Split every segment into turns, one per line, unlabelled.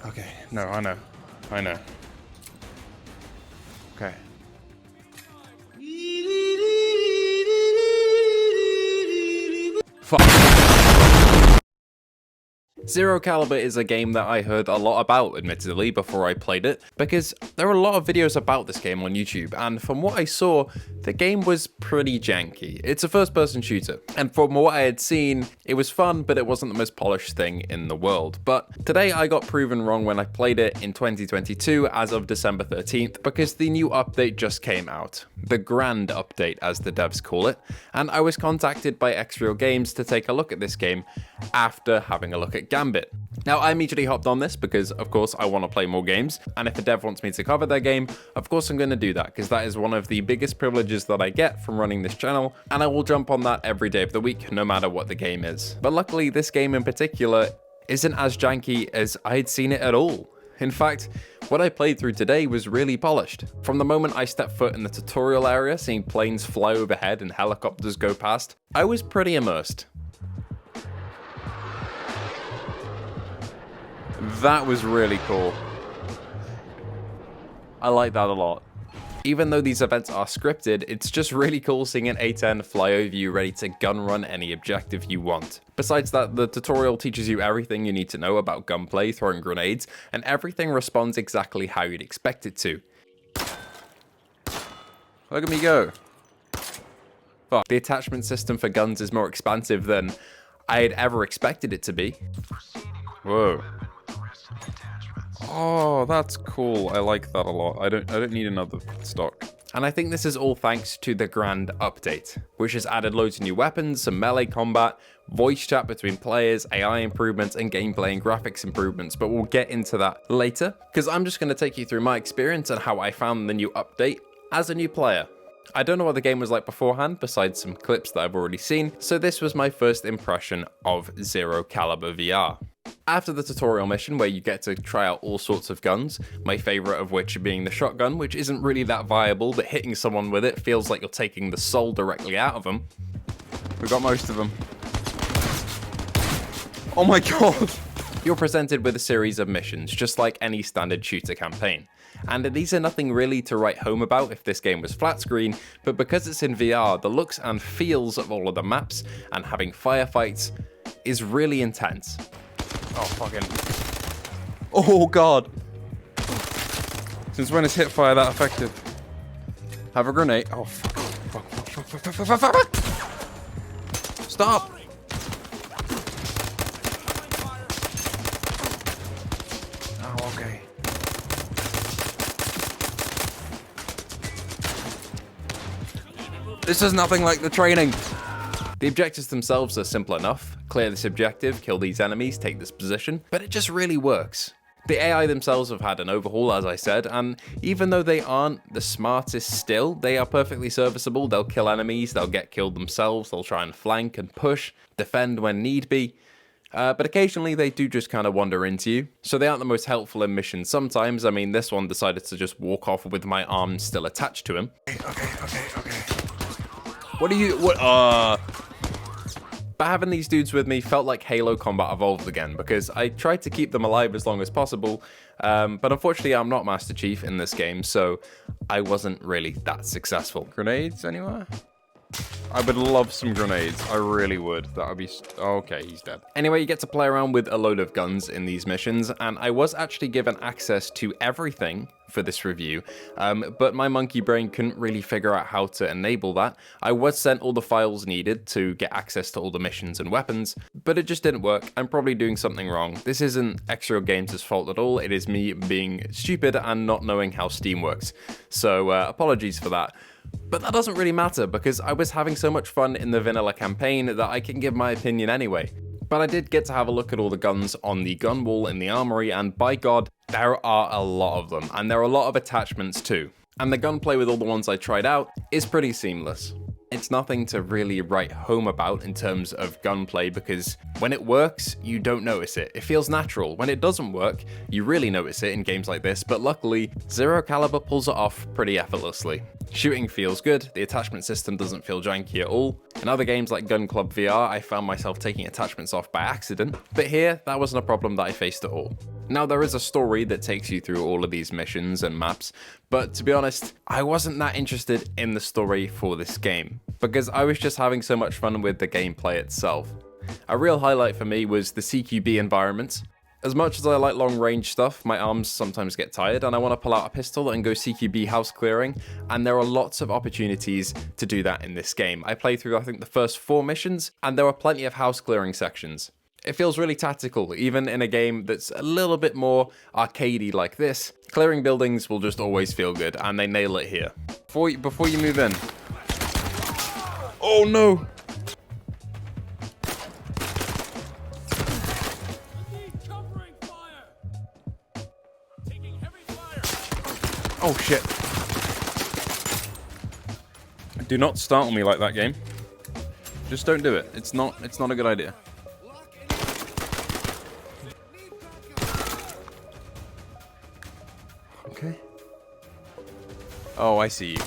Okay, no, I know. I know. Okay. Fuck. Zero Caliber is a game that I heard a lot about, admittedly, before I played it, because there are a lot of videos about this game on YouTube, and from what I saw, the game was pretty janky. It's a first-person shooter, and from what I had seen, it was fun, but it wasn't the most polished thing in the world. But today I got proven wrong when I played it in 2022 as of December 13th, because the new update just came out. The Grand Update, as the devs call it, and I was contacted by Xreal Games to take a look at this game after having a look at Gambit. Now, I immediately hopped on this because, of course, I want to play more games, and if a dev wants me to cover their game, of course I'm going to do that, because that is one of the biggest privileges that I get from running this channel, and I will jump on that every day of the week, no matter what the game is. But luckily, this game in particular isn't as janky as I had seen it at all. In fact, what I played through today was really polished. From the moment I stepped foot in the tutorial area, seeing planes fly overhead and helicopters go past, I was pretty immersed. That was really cool. I like that a lot. Even though these events are scripted, it's just really cool seeing an A-10 fly over you ready to gun run any objective you want. Besides that, the tutorial teaches you everything you need to know about gunplay, throwing grenades, and everything responds exactly how you'd expect it to. Look at me go. Fuck, the attachment system for guns is more expansive than I had ever expected it to be. Whoa. Oh, that's cool. I like that a lot. I don't need another stock. And I think this is all thanks to the Grand Update, which has added loads of new weapons, some melee combat, voice chat between players, AI improvements, and gameplay and graphics improvements, but we'll get into that later, because I'm just going to take you through my experience and how I found the new update as a new player. I don't know what the game was like beforehand, besides some clips that I've already seen, so this was my first impression of Zero Caliber VR. After the tutorial mission, where you get to try out all sorts of guns, my favourite of which being the shotgun, which isn't really that viable, but hitting someone with it feels like you're taking the soul directly out of them. We got most of them. Oh my god! You're presented with a series of missions, just like any standard shooter campaign. And these are nothing really to write home about if this game was flat screen, but because it's in VR, the looks and feels of all of the maps and having firefights is really intense. Oh, fucking. Oh, God. Since when is hipfire that effective? Have a grenade. Oh, fuck. Stop. Oh, okay. This is nothing like the training. The objectives themselves are simple enough. Clear this objective, kill these enemies, take this position, but it just really works. The AI themselves have had an overhaul, as I said, and even though they aren't the smartest still, they are perfectly serviceable. They'll kill enemies, they'll get killed themselves, they'll try and flank and push, defend when need be. But occasionally they do just kind of wander into you, so they aren't the most helpful in missions sometimes. I mean, this one decided to just walk off with my arm still attached to him. Okay. What are you, But having these dudes with me felt like Halo Combat Evolved again, because I tried to keep them alive as long as possible, but unfortunately I'm not Master Chief in this game, so I wasn't really that successful. Grenades anywhere? I would love some grenades, I really would. That would be... okay, he's dead. Anyway, you get to play around with a load of guns in these missions, and I was actually given access to everything for this review, but my monkey brain couldn't really figure out how to enable that. I was sent all the files needed to get access to all the missions and weapons, but it just didn't work. I'm probably doing something wrong. This isn't Xreal Games' fault at all, it is me being stupid and not knowing how Steam works. So apologies for that. But that doesn't really matter, because I was having so much fun in the vanilla campaign that I can give my opinion anyway. But I did get to have a look at all the guns on the gun wall in the armory, and by god, there are a lot of them, and there are a lot of attachments too. And the gunplay with all the ones I tried out is pretty seamless. It's nothing to really write home about in terms of gunplay, because when it works, you don't notice it. It feels natural. When it doesn't work, you really notice it in games like this, but luckily, Zero Caliber pulls it off pretty effortlessly. Shooting feels good, the attachment system doesn't feel janky at all. In other games like Gun Club VR, I found myself taking attachments off by accident, but here, that wasn't a problem that I faced at all. Now, there is a story that takes you through all of these missions and maps, but to be honest, I wasn't that interested in the story for this game, because I was just having so much fun with the gameplay itself. A real highlight for me was the CQB environment. As much as I like long-range stuff, my arms sometimes get tired and I want to pull out a pistol and go CQB house clearing, and there are lots of opportunities to do that in this game. I played through, I think, the first 4 missions, and there were plenty of house clearing sections. It feels really tactical, even in a game that's a little bit more arcadey like this. Clearing buildings will just always feel good, and they nail it here. Before you move in. Oh no! Oh shit. Do not startle me like that, game. Just don't do it. It's not a good idea. Okay. Oh, I see you.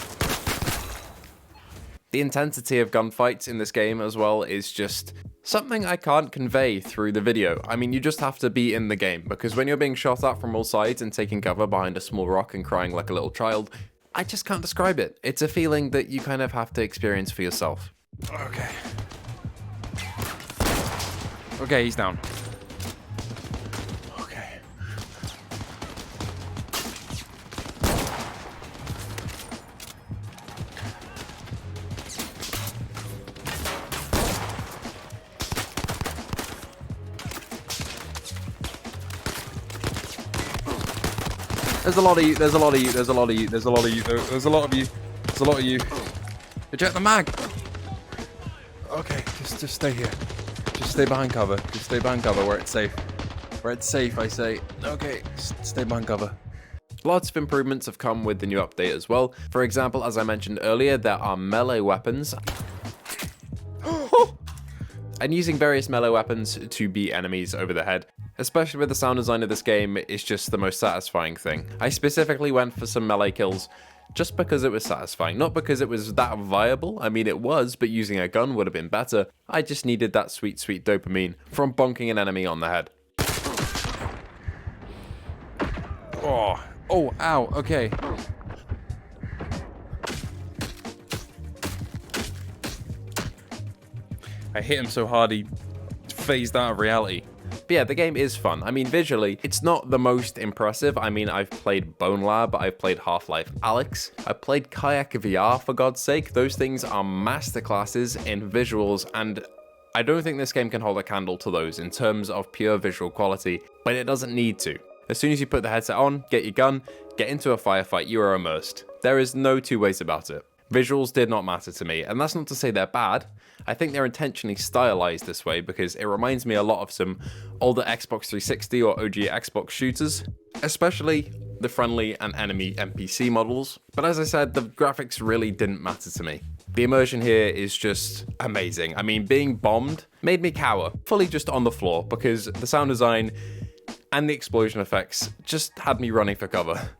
The intensity of gunfights in this game as well is just something I can't convey through the video. I mean, you just have to be in the game, because when you're being shot at from all sides and taking cover behind a small rock and crying like a little child, I just can't describe it. It's a feeling that you kind of have to experience for yourself. Okay. Okay, he's down. Okay. There's a lot of you, there's a lot of you, there's a lot of you, there's a lot of you, there's a lot of you, there's a lot of you. Eject the mag! Okay, just stay here. Just stay behind cover. Just stay behind cover where it's safe. Where it's safe, I say. Okay, stay behind cover. Lots of improvements have come with the new update as well. For example, as I mentioned earlier, there are melee weapons. And using various melee weapons to beat enemies over the head, especially with the sound design of this game, is just the most satisfying thing. I specifically went for some melee kills just because it was satisfying, not because it was that viable. I mean, it was, but using a gun would have been better. I just needed that sweet, sweet dopamine from bonking an enemy on the head. Oh, ow, okay. I hit him so hard he phased out of reality. But yeah, the game is fun. I mean, visually, it's not the most impressive. I mean, I've played Bone Lab, I've played Half-Life Alyx, I've played Kayak VR, for God's sake. Those things are masterclasses in visuals, and I don't think this game can hold a candle to those in terms of pure visual quality, but it doesn't need to. As soon as you put the headset on, get your gun, get into a firefight, you are immersed. There is no two ways about it. Visuals did not matter to me, and that's not to say they're bad. I think they're intentionally stylized this way because it reminds me a lot of some older Xbox 360 or OG Xbox shooters, especially the friendly and enemy NPC models. But as I said, the graphics really didn't matter to me. The immersion here is just amazing. I mean, being bombed made me cower, fully just on the floor, because the sound design and the explosion effects just had me running for cover.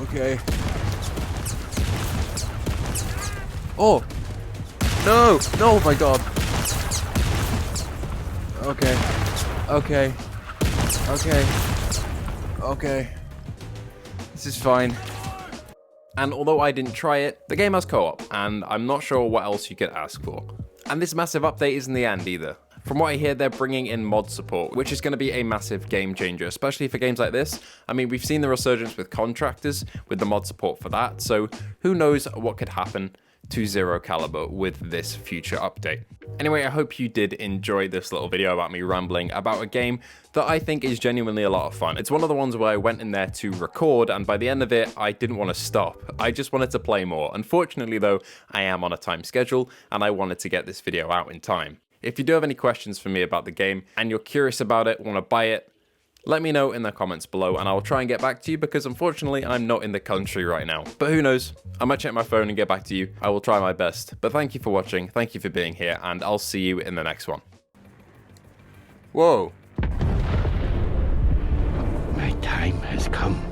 Okay. Oh! No! No, oh my god! Okay. Okay. Okay. Okay. This is fine. And although I didn't try it, the game has co-op, and I'm not sure what else you could ask for. And this massive update isn't the end either. From what I hear, they're bringing in mod support, which is going to be a massive game changer, especially for games like this. I mean, we've seen the resurgence with Contractors, with the mod support for that, so who knows what could happen to Zero Caliber with this future update. Anyway, I hope you did enjoy this little video about me rambling about a game that I think is genuinely a lot of fun. It's one of the ones where I went in there to record, and by the end of it, I didn't want to stop. I just wanted to play more. Unfortunately though, I am on a time schedule, and I wanted to get this video out in time. If you do have any questions for me about the game, and you're curious about it, want to buy it, let me know in the comments below, and I'll try and get back to you, because unfortunately I'm not in the country right now. But who knows, I might check my phone and get back to you. I will try my best. But thank you for watching, thank you for being here, and I'll see you in the next one. Whoa.
My time has come.